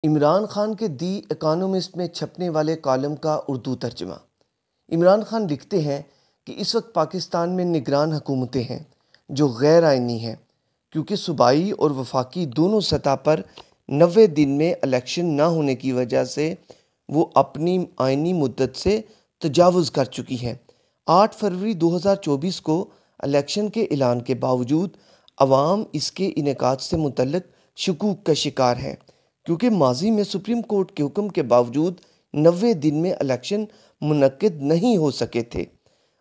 इमरान खान के दी इकोनॉमिस्ट में छपने वाले कॉलम का उर्दू तर्जमा। इमरान खान लिखते हैं कि इस वक्त पाकिस्तान में निगरान हुकूमतें हैं जो गैर आइनी हैं, क्योंकि सूबाई और वफाकी दोनों सतह पर 90 दिन में इलेक्शन ना होने की वजह से वो अपनी आइनी मुद्दत से तजावुज़ कर चुकी हैं। 8 फरवरी 2024 को इलेक्शन के ऐलान के बावजूद अवाम इसके इनेकाद से मुतल्लिक शकूक का शिकार है, क्योंकि माजी में सुप्रीम कोर्ट के हुक्म के बावजूद 90 दिन में इलेक्शन मुनक्किद नहीं हो सके थे।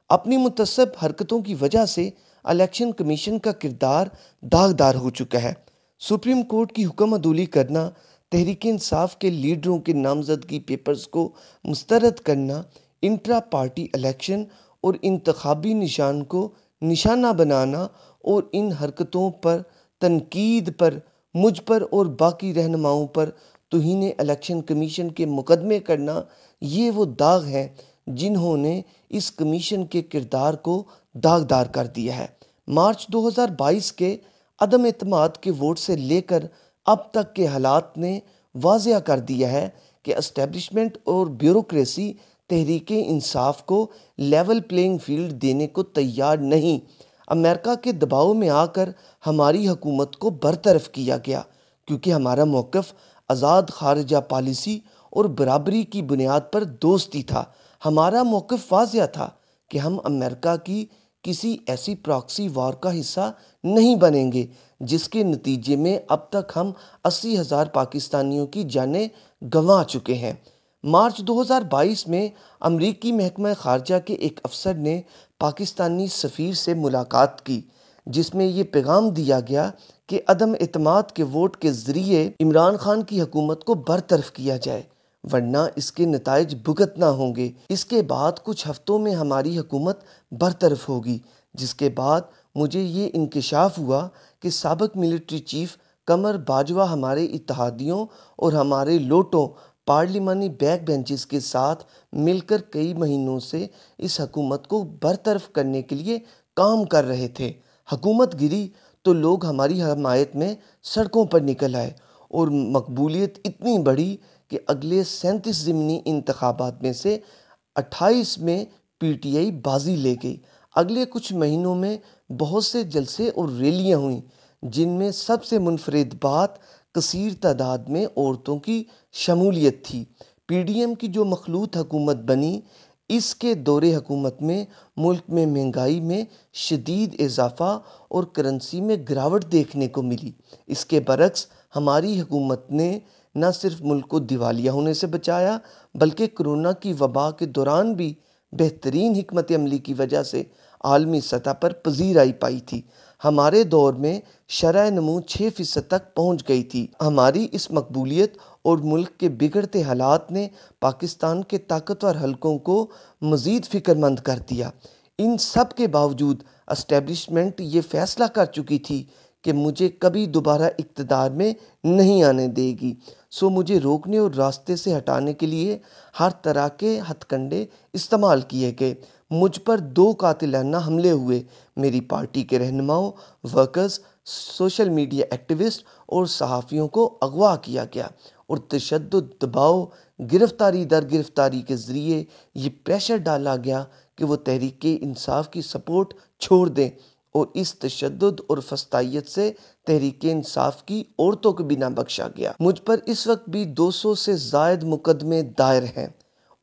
अपनी मुतसब हरकतों की वजह से इलेक्शन कमीशन का किरदार दागदार हो चुका है। सुप्रीम कोर्ट की हुक्म अदूली करना, तहरीक इंसाफ के लीडरों के नामजदगी पेपर्स को मुस्तरद करना, इंट्रा पार्टी इलेक्शन और इंतखाबी निशान को निशाना बनाना और इन हरकतों पर तनकीद पर मुझ पर और बाकी रहनुमाओं पर तौहीन इलेक्शन कमीशन के मुकदमे करना, ये वो दाग हैं जिन्होंने इस कमीशन के किरदार को दागदार कर दिया है। मार्च 2022 के अदम एतमाद के वोट से लेकर अब तक के हालात ने वाज़ेह कर दिया है कि एस्टेब्लिशमेंट और ब्यूरोक्रेसी तहरीक इंसाफ को लेवल प्लेइंग फील्ड देने को तैयार नहीं। अमेरिका के दबाव में आकर हमारी हुकूमत को बरतरफ किया गया, क्योंकि हमारा मौक़िफ़ आज़ाद खारजा पॉलिसी और बराबरी की बुनियाद पर दोस्ती था। हमारा मौक़िफ़ वाज़ेह था कि हम अमेरिका की किसी ऐसी प्रॉक्सी वॉर का हिस्सा नहीं बनेंगे जिसके नतीजे में अब तक हम 80,000 पाकिस्तानियों की जानें गंवा चुके हैं। मार्च 2022 में अमरीकी महकमा खारजा के एक अफसर ने पाकिस्तानी सफ़ीर से मुलाकात की, जिसमें ये पैगाम दिया गया कि अदम एतमाद के वोट के ज़रिए इमरान खान की हुकूमत को बरतरफ किया जाए, वरना इसके नताइज भुगतना होंगे। इसके बाद कुछ हफ्तों में हमारी हुकूमत बरतरफ होगी, जिसके बाद मुझे ये इंकशाफ हुआ कि साबिक मिलिट्री चीफ कमर बाजवा हमारे इत्तेहादियों और हमारे लोटों पार्लिमानी बैक बेंचेस के साथ मिलकर कई महीनों से इस हुकूमत को बरतरफ करने के लिए काम कर रहे थे। हुकूमत गिरी तो लोग हमारी हमायत में सड़कों पर निकल आए और मकबूलियत इतनी बढ़ी कि अगले 37 ज़िमनी इंतखाबात में से 28 में पीटीआई बाजी ले गई। अगले कुछ महीनों में बहुत से जलसे और रैलियां हुईं, जिनमें सबसे मुनफरिद बात कसीर तादाद में औरतों की शमूलियत थी। पीडीएम की जो मखलूत हुकूमत बनी, इसके दौरे हुकूमत में मुल्क में महंगाई में शदीद इजाफा और करेंसी में गिरावट देखने को मिली। इसके बरक्स हमारी हुकूमत ने न सिर्फ मुल्क को दिवालिया होने से बचाया, बल्कि कोरोना की वबा के दौरान भी बेहतरीन हिकमत अमली की वजह से आलमी सतह पर पजीराई पाई थी। हमारे दौर में शरह नमू 6% तक पहुँच गई थी। हमारी इस मकबूलियत और मुल्क के बिगड़ते हालात ने पाकिस्तान के ताकतवर हलकों को मज़ीद फ़िक्रमंद कर दिया। इन सब के बावजूद एस्टेब्लिशमेंट ये फ़ैसला कर चुकी थी कि मुझे कभी दोबारा इक़्तिदार में नहीं आने देगी। सो मुझे रोकने और रास्ते से हटाने के लिए हर तरह के हथकंडे इस्तेमाल किए गए। मुझ पर 2 कातिलाना हमले हुए। मेरी पार्टी के रहनुमाओं, वर्कर्स, सोशल मीडिया एक्टिविस्ट और सहाफ़ियों को अगवा किया गया और तशद्दुद, दबाव, गिरफ्तारी दर गिरफ्तारी के ज़रिए ये प्रेशर डाला गया कि वो तहरीक इंसाफ की सपोर्ट छोड़ दें और इस तशद्दुद और फस्तायत से तहरीक इंसाफ की औरतों को भी ना बख्शा गया। मुझ पर इस वक्त भी 200 से ज़ायद मुकदमे दायर हैं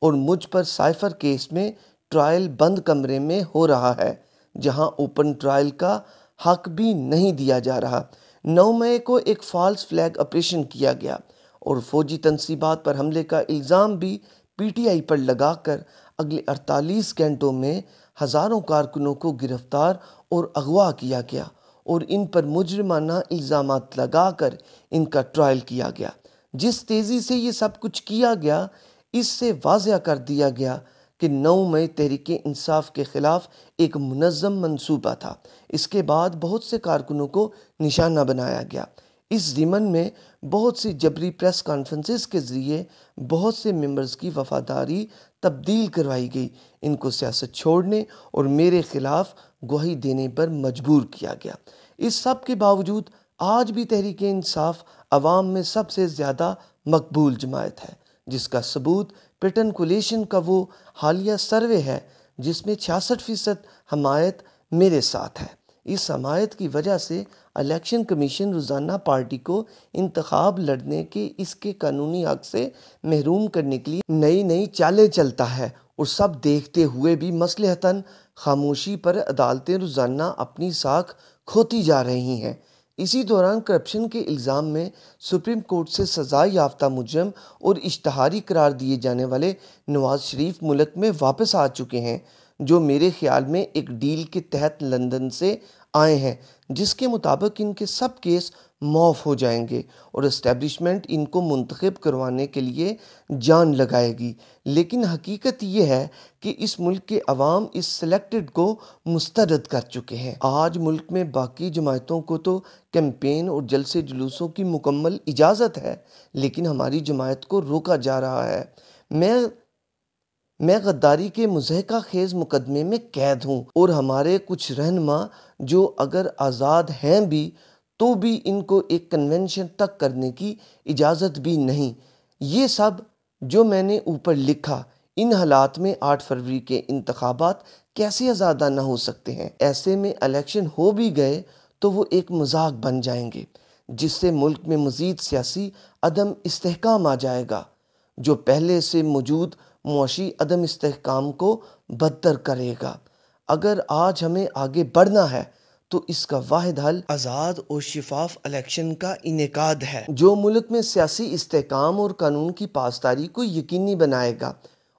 और मुझ पर साइफर केस में ट्रायल बंद कमरे में हो रहा है, जहां ओपन ट्रायल का हक भी नहीं दिया जा रहा। 9 मई को एक फॉल्स फ्लैग ऑपरेशन किया गया और फौजी तनसीबात पर हमले का इल्ज़ाम भी पीटीआई पर लगाकर अगले 48 घंटों में हज़ारों कारकुनों को गिरफ्तार और अगवा किया गया और इन पर मुजरिमाना इल्ज़ामात लगाकर इनका ट्रायल किया गया। जिस तेज़ी से ये सब कुछ किया गया, इससे वाज़ेह कर दिया गया कि 9 मई तहरीक इंसाफ के ख़िलाफ़ एक मुनज़्ज़म मंसूबा था। इसके बाद बहुत से कारकुनों को निशाना बनाया गया। इस ज़िमन में बहुत सी जबरी प्रेस कॉन्फ्रेंसेस के ज़रिए बहुत से मेंबर्स की वफ़ादारी तब्दील करवाई गई। इनको सियासत छोड़ने और मेरे ख़िलाफ़ गवाही देने पर मजबूर किया गया। इस सब के बावजूद आज भी तहरीक इंसाफ अवाम में सबसे ज़्यादा मकबूल जमायत है, जिसका सबूत पेटन कोलिशन का वो हालिया सर्वे है जिसमें 66% हमायत मेरे साथ है। इस हमायत की वजह से इलेक्शन कमीशन रोज़ाना पार्टी को इंतखाब लड़ने के इसके कानूनी हक से महरूम करने के लिए नई नई चालें चलता है, और सब देखते हुए भी मसलहतन खामोशी पर अदालतें रोज़ाना अपनी साख खोती जा रही हैं। इसी दौरान करप्शन के इल्ज़ाम में सुप्रीम कोर्ट से सज़ा याफ्ता मुजरम और इश्तहारी करार दिए जाने वाले नवाज शरीफ मुल्क में वापस आ चुके हैं, जो मेरे ख्याल में एक डील के तहत लंदन से आए हैं, जिसके मुताबिक इनके सब केस मौफ हो जाएंगे और इस्टेब्लिशमेंट इनको मुंतखब करवाने के लिए जान लगाएगी। लेकिन हकीकत यह है कि इस मुल्क के अवाम इस सिलेक्टेड को मुस्तरद कर चुके हैं। आज मुल्क में बाकी जमातों को तो कैंपेन और जलसे जुलूसों की मुकम्मल इजाज़त है, लेकिन हमारी जमात को रोका जा रहा है। मैं गद्दारी के मुज़हका खेज़ मुकदमे में कैद हूँ, और हमारे कुछ रहनुमा जो अगर आज़ाद हैं भी तो भी इनको एक कन्वेंशन तक करने की इजाज़त भी नहीं। ये सब जो मैंने ऊपर लिखा, इन हालात में 8 फरवरी के इंतखाबात कैसे आज़ादाना हो सकते हैं। ऐसे में इलेक्शन हो भी गए तो वो एक मजाक बन जाएंगे, जिससे मुल्क में मज़ीद सियासी अदम इस्तेहकाम आ जाएगा, जो पहले से मौजूद मुआशी अदम इस्तेहकाम को बदतर करेगा। अगर आज हमें आगे बढ़ना है तो इसका वाहिद हल आज़ाद और शिफाफ इलेक्शन का इनेकाद है, जो मुल्क में सियासी इस्तेहकाम और कानून की पासदारी को यकीनी बनाएगा।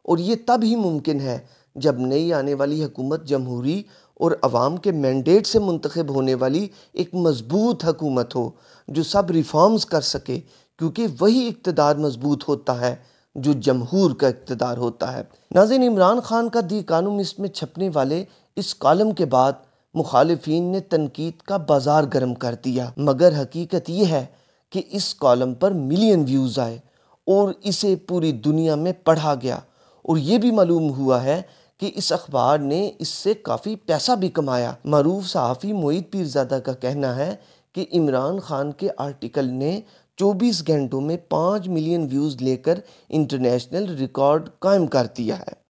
और ये तब ही मुमकिन है जब नई आने वाली हुकूमत जमहूरी और अवाम के मैंडेट से मुंतखब होने वाली एक मजबूत हुकूमत हो, जो सब रिफॉर्म्स कर सके, क्योंकि वही इक़्तिदार मजबूत होता है जो जमहूर का इक़्तिदार होता है। नाज़रीन, इमरान खान का दी इकॉनमिस्ट में छपने वाले इस कॉलम के बाद मुखालिफिन ने तनकीद का बाजार गर्म कर दिया, मगर हकीकत यह है कि इस कॉलम पर मिलियन व्यूज़ आए और इसे पूरी दुनिया में पढ़ा गया, और ये भी मालूम हुआ है कि इस अखबार ने इससे काफ़ी पैसा भी कमाया। मरूफ सहाफ़ी मोईद पीरज़ादा का कहना है कि इमरान खान के आर्टिकल ने 24 घंटों में 5 मिलियन व्यूज़ लेकर इंटरनेशनल रिकॉर्ड कायम कर दिया है।